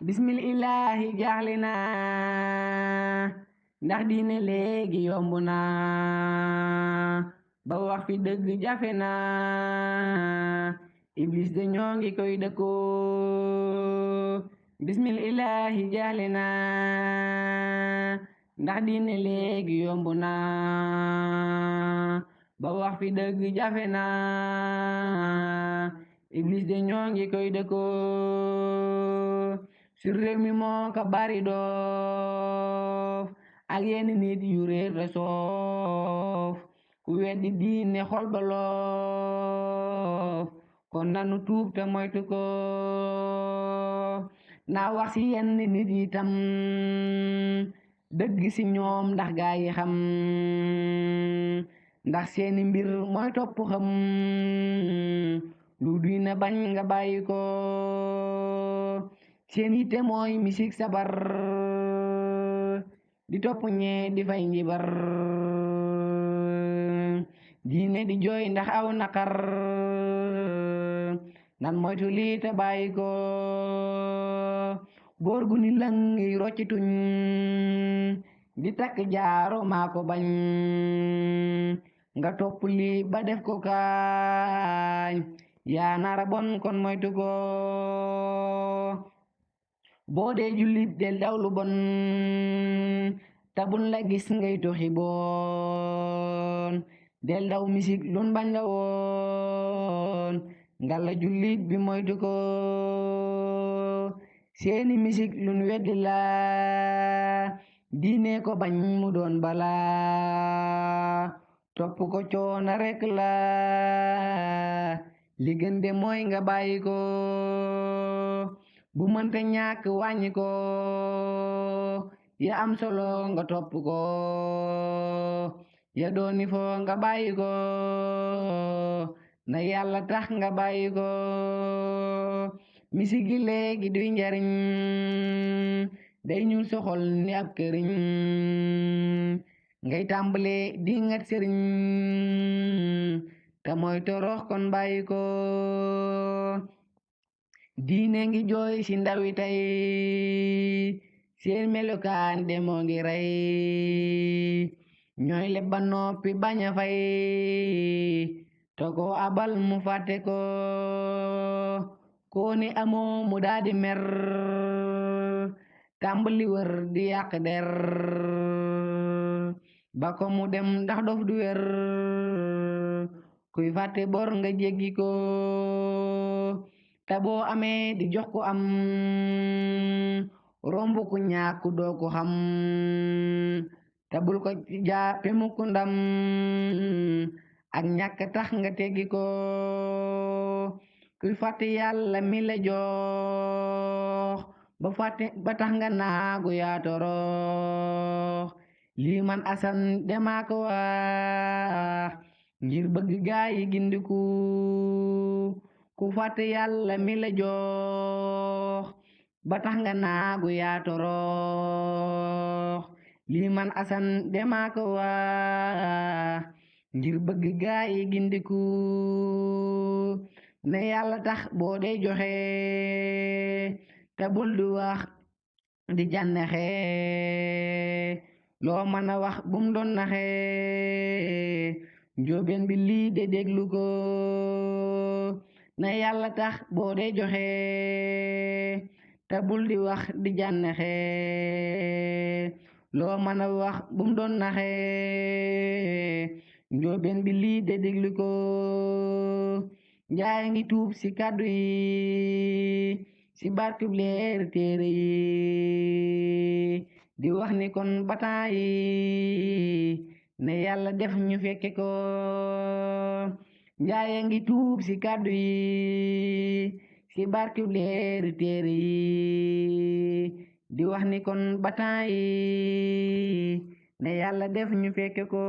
bismillahi jaaxle naa ndax diine léegi yomb na ba wax fi dëgg jafe na iblis de ñoo ngi koy dëkkoo bismillahi jaaxle naa ndax diine léegi yomb na ba wax fi dëgg jafe na iblis de ñoo ngi koy dëkkoo sur réew mi moo ka bari doof ak yenn nit yu réer la soof ku weddi diine xol ba loof kon nanu tuub te moytu ko naa wax ci yenn nit yi tam dëgg ci ñoom ndax gaa yi xam ndax seeni mbir mooy topp xam lu diine bañ nga bàyyi ko seen yitte mooy misik sabar di topp ñee di fay njibar diine di jooy ndax aw naqar nan moytu lii te bàyyi ko góor gu ni lëng ngi rocci tuñ di takk jaaro maa ko bañ nga topp lii ba def ko kaañ yaa nara bon kon moytu ko boo dee jullit del daw lu bon tabun la gis ngay toxi bon del daw misik lun bañ la woon ngalla jullit bi moytu ko seeni misik lun weddi la diine ko bañ mu doon bala topp ko coona rek la li gën de mooy nga bàyyi ko bu mënte ñàkk wàññi ko ya am solo nga topp ko ya dooni fo nga bàyyi ko na yàlla tax nga bàyyi ko misigi léegi duy njariñ day ñuul soxol ni ab këriñ ngay tàmbale di ngat sëriñ te mooy torox kon bàyyi ko diine ngi jooy ci ndawi tey seen melokaan de moo ngi rey ñooy leb ba noppi bañ a fay to ko abal mu fàtte ko koo ni amoo mu daadi mer tàmbali wër di yàq der ba ko mu dem ndax dof du wér kuy fàtte bor nga jéggi ko te boo amee di jox ko am romb ku ñàkku doo ko xam te bul ko jàppe mukk ndam ak ñàkk tax nga teggi ko kuy fàtte yàlla mi la jox ba tax nga naagu yaa torox lii man asan demaa ko wax ngir bëgg gaa yi gindiku ku fàtte yàlla mi la jox ba tax nga naagu yaa torox lii man asan demaa ko wax ngir bëgg gaa yi gindiku ne yàlla tax boo dee joxe te bul di wax di jànnexe loo mën a wax bum doon naxe njóobeen bi lii de déglu ko na yàlla tax boo dee joxe te bul di wax di jànnexe loo mën a wax bum doon naxe njóobeen bi lii de déglu ko njaay ngi tuub ci kàddu yi ci barkib leer téere yi di wax ni kon bataa yi ne yàlla def ñu fekke ko njaay ngi tuub ci kàddu yi ci barkib leer téere yi di wax ni kon bataa yi ne yàlla def ñu fekke ko